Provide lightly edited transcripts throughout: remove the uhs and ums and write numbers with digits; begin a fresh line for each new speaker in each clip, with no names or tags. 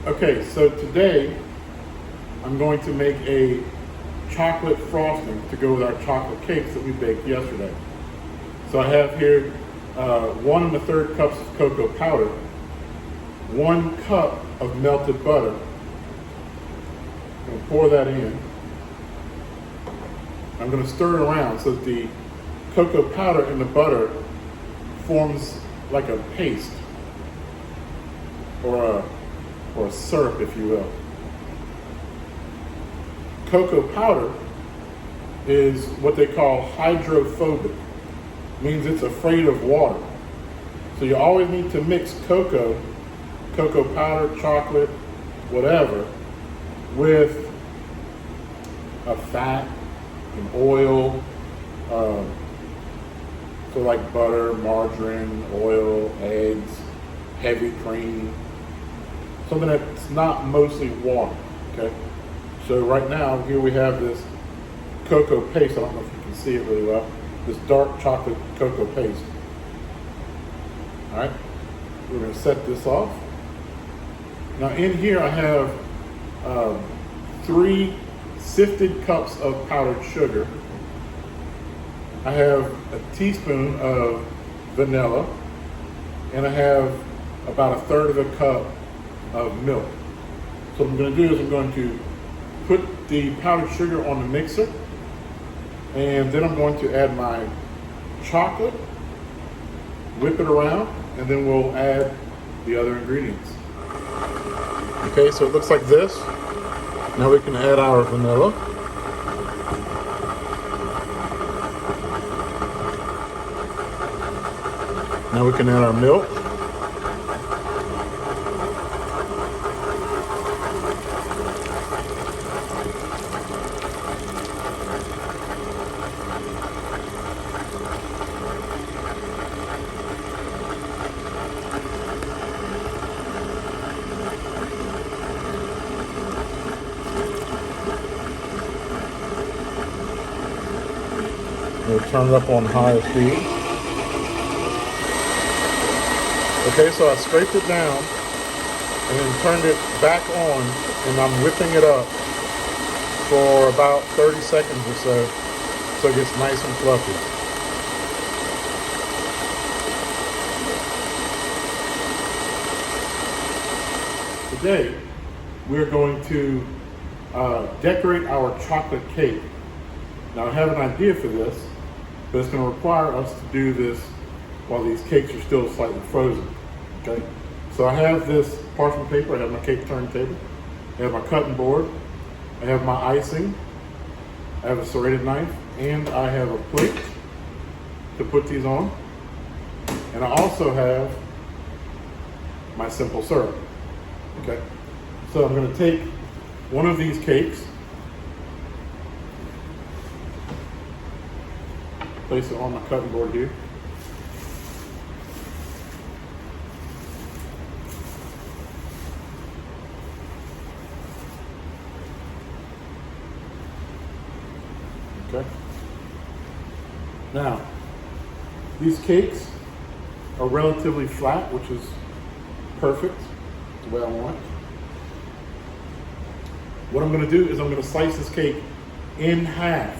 Okay, so today I'm going to make a chocolate frosting to go with our chocolate cakes that we baked yesterday. So I have here 1 1/3 cups of cocoa powder, 1 cup of melted butter. I'm going to pour that in. I'm going to stir it around so that the cocoa powder and the butter forms like a paste or a syrup, if you will. Cocoa powder is what they call hydrophobic, means it's afraid of water. So you always need to mix cocoa powder, chocolate, whatever, with a fat, an oil, so like butter, margarine, oil, eggs, heavy cream, something that's not mostly water, okay? So right now, here we have this cocoa paste. I don't know if you can see it really well. This dark chocolate cocoa paste. All right, we're gonna set this off. Now in here I have 3 sifted cups of powdered sugar. I have a teaspoon of vanilla, and I have about 1/3 of a cup of milk. So what I'm going to do is I'm going to put the powdered sugar on the mixer, and then I'm going to add my chocolate, whip it around, and then we'll add the other ingredients. Okay, so it looks like this. Now we can add our vanilla. Now we can add our milk. We'll turn it up on high speed. Okay, so I scraped it down and then turned it back on, and I'm whipping it up for about 30 seconds or so it gets nice and fluffy. Today, we're going to decorate our chocolate cake. Now I have an idea for this, but it's going to require us to do this while these cakes are still slightly frozen. Okay, so I have this parchment paper, I have my cake turntable, I have my cutting board, I have my icing, I have a serrated knife, and I have a plate to put these on. And I also have my simple syrup. Okay, so I'm going to take one of these cakes, place it on my cutting board here. Okay. Now, these cakes are relatively flat, which is perfect, the way I want it. What I'm going to do is I'm going to slice this cake in half.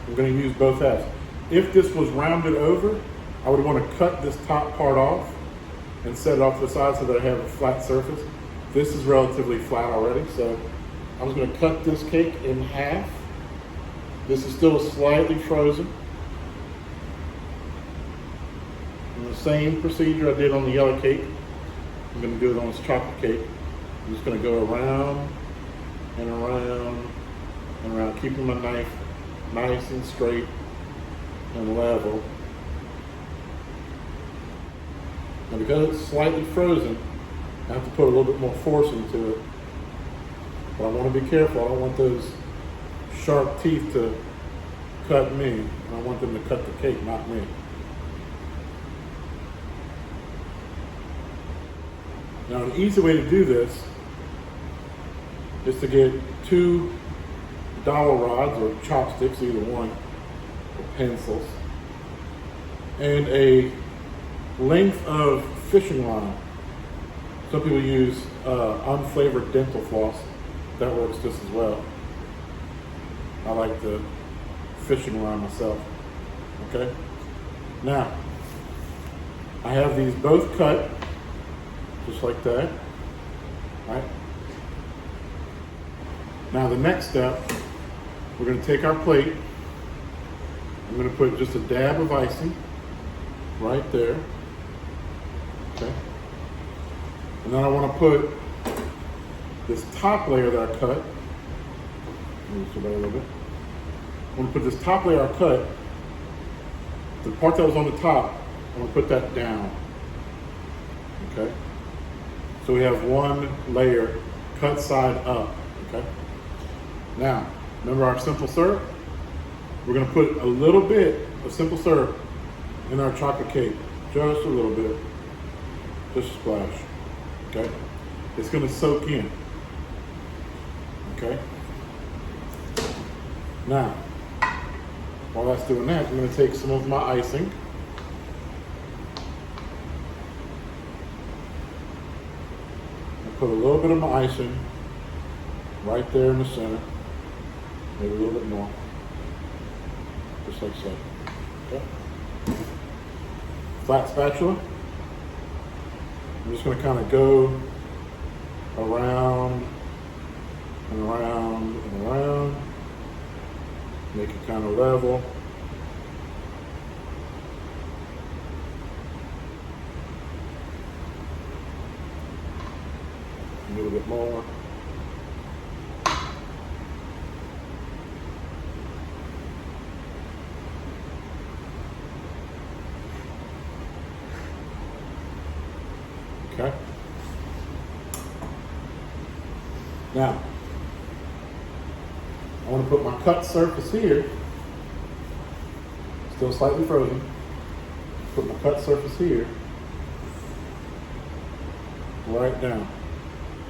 I'm going to use both halves. If this was rounded over, I would want to cut this top part off and set it off to the side so that I have a flat surface. This is relatively flat already, so I'm just going to cut this cake in half. This is still slightly frozen. And the same procedure I did on the yellow cake, I'm going to do it on this chocolate cake. I'm just going to go around and around and around, keeping my knife nice and straight and level. Now because it's slightly frozen, I have to put a little bit more force into it. But I want to be careful. I don't want those sharp teeth to cut me. I want them to cut the cake, not me. Now an easy way to do this is to get 2 dowel rods or chopsticks, either one, or pencils, and a length of fishing line. Some people use unflavored dental floss. That works just as well. I like the fishing line myself. Okay. Now, I have these both cut, just like that. All right. Now the next step, we're going to take our plate. I'm going to put just a dab of icing right there. Okay. And then I want to put this top layer that I cut. Move this away a little bit. I'm going to put this top layer I cut. The part that was on the top, I'm going to put that down. Okay. So we have one layer cut side up. Okay. Now, remember our simple syrup? We're going to put a little bit of simple syrup in our chocolate cake. Just a little bit. Just a splash. Okay? It's going to soak in. Okay? Now, while that's doing that, I'm going to take some of my icing. And put a little bit of my icing right there in the center. Maybe a little bit more. Just like so. Okay. Flat spatula. I'm just going to kind of go around and around and around. Make it kind of level. A little bit more. Okay. Now, I want to put my cut surface here, still slightly frozen. Put my cut surface here, right down.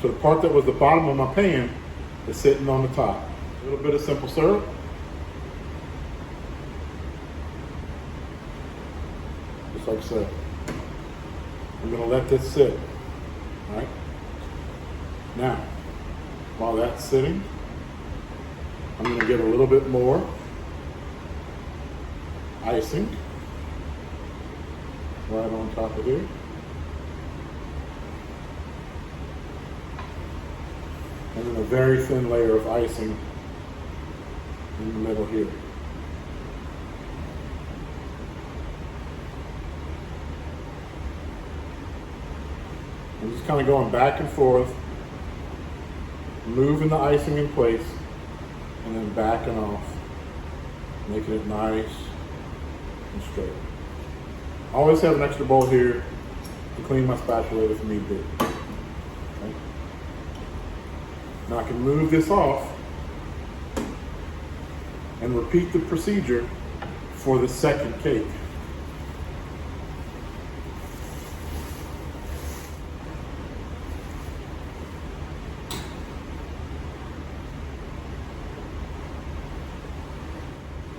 So the part that was the bottom of my pan is sitting on the top. A little bit of simple syrup. Just like so. I'm going to let this sit. All right. Now, while that's sitting, I'm going to get a little bit more icing right on top of here. And then a very thin layer of icing in the middle here. I'm just kind of going back and forth, moving the icing in place, and then backing off, making it nice and straight. I always have an extra bowl here to clean my spatula if need be. Okay. Now I can move this off and repeat the procedure for the second cake.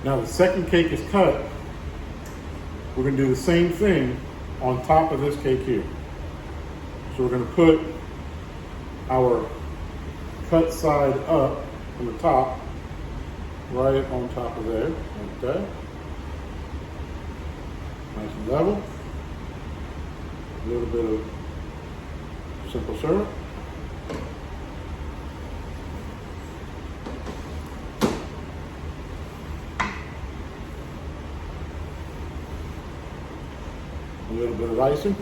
Now the second cake is cut. We're going to do the same thing on top of this cake here. So we're going to put our cut side up from the top, right on top of there, like that. Nice and level. A little bit of simple syrup. A little bit of icing.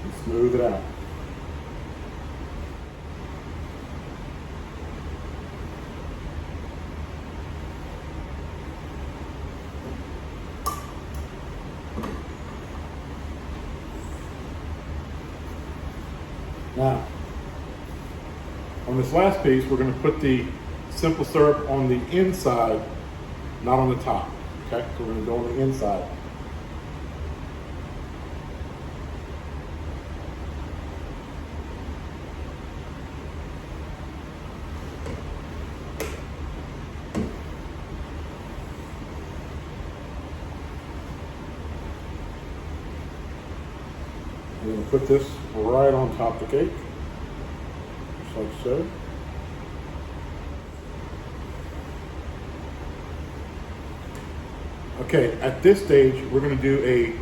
And smooth it out. Now, on this last piece, we're going to put the simple syrup on the inside, not on the top. Okay, so we're going to go on the inside. We're going to put this right on top of the cake, just like so. Okay, at this stage, we're going to do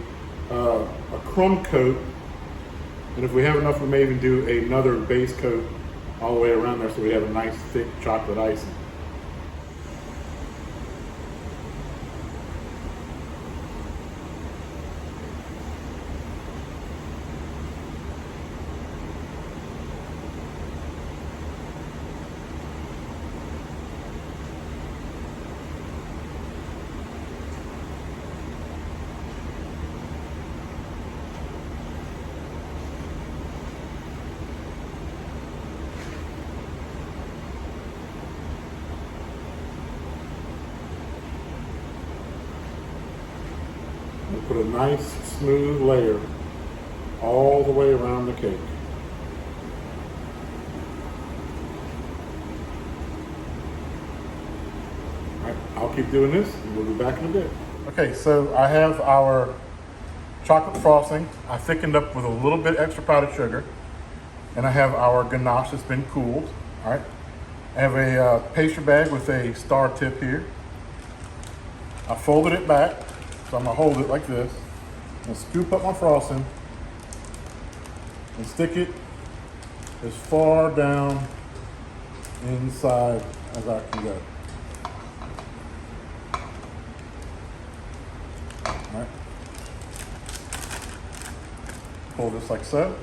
a crumb coat, and if we have enough, we may even do another base coat all the way around there so we have a nice thick chocolate icing. We'll put a nice smooth layer all the way around the cake. All right, I'll keep doing this and we'll be back in a bit. Okay, so I have our chocolate frosting. I thickened up with a little bit extra powdered sugar. And I have our ganache that's been cooled. All right, I have a pastry bag with a star tip here. I folded it back. So I'm gonna hold it like this and scoop up my frosting and stick it as far down inside as I can go. All right. Pull this like so.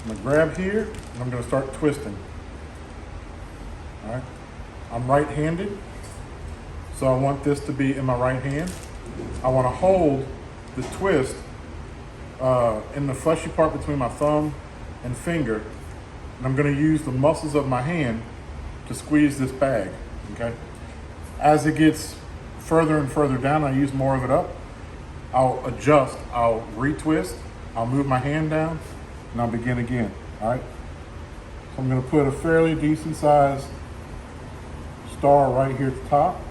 I'm gonna grab here and I'm gonna start twisting. All right. I'm right-handed, so I want this to be in my right hand. I want to hold the twist in the fleshy part between my thumb and finger, and I'm going to use the muscles of my hand to squeeze this bag, okay? As it gets further and further down, I use more of it up, I'll adjust, I'll retwist, I'll move my hand down, and I'll begin again, all right? So I'm going to put a fairly decent sized star right here at the top.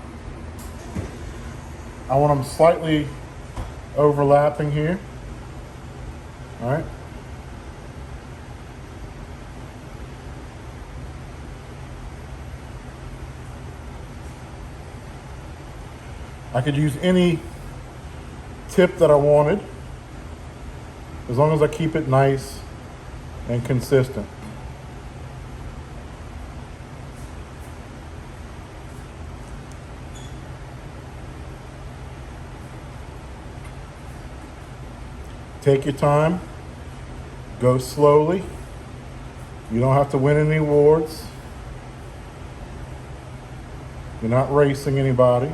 I want them slightly overlapping here. All right. I could use any tip that I wanted, as long as I keep it nice and consistent. Take your time, go slowly. You don't have to win any awards. You're not racing anybody.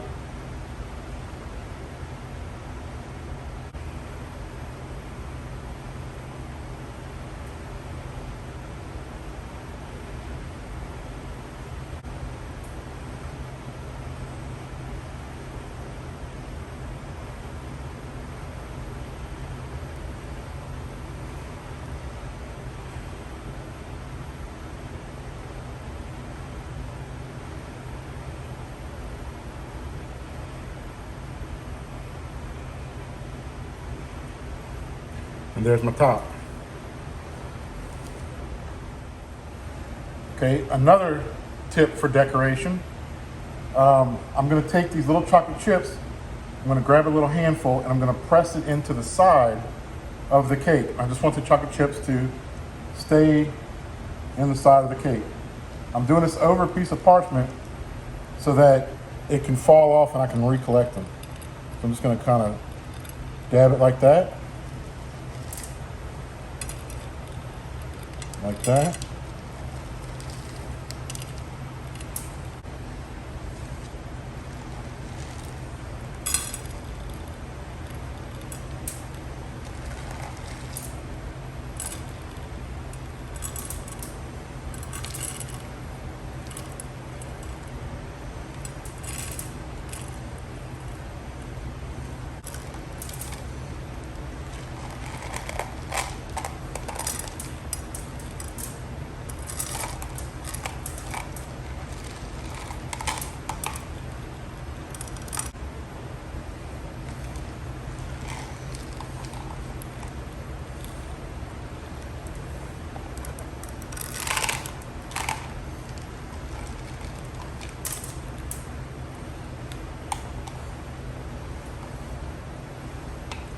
And there's my top. Okay, another tip for decoration. I'm gonna take these little chocolate chips, I'm gonna grab a little handful and I'm gonna press it into the side of the cake. I just want the chocolate chips to stay in the side of the cake. I'm doing this over a piece of parchment so that it can fall off and I can recollect them. So I'm just gonna kind of dab it like that. Like that.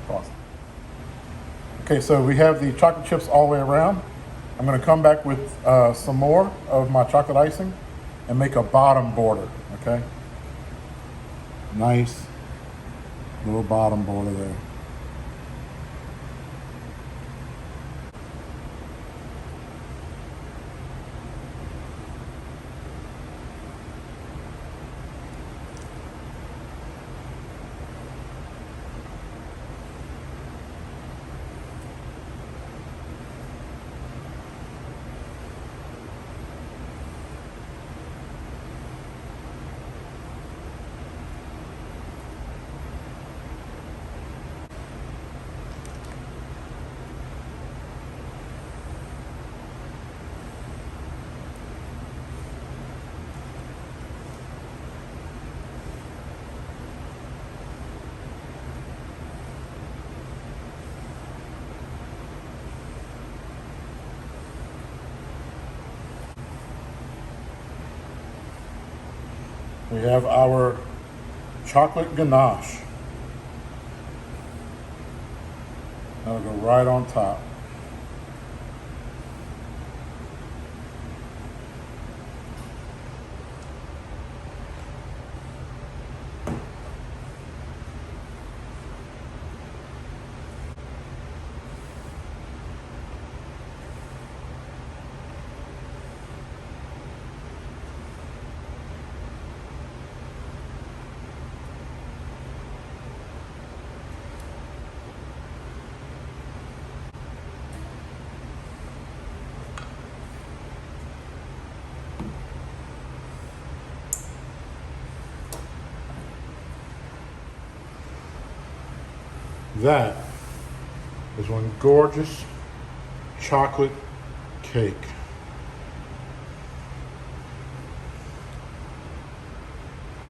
Awesome. Okay, so we have the chocolate chips all the way around. I'm going to come back with some more of my chocolate icing and make a bottom border, okay? Nice little bottom border there. We have our chocolate ganache. That'll go right on top. That is one gorgeous chocolate cake.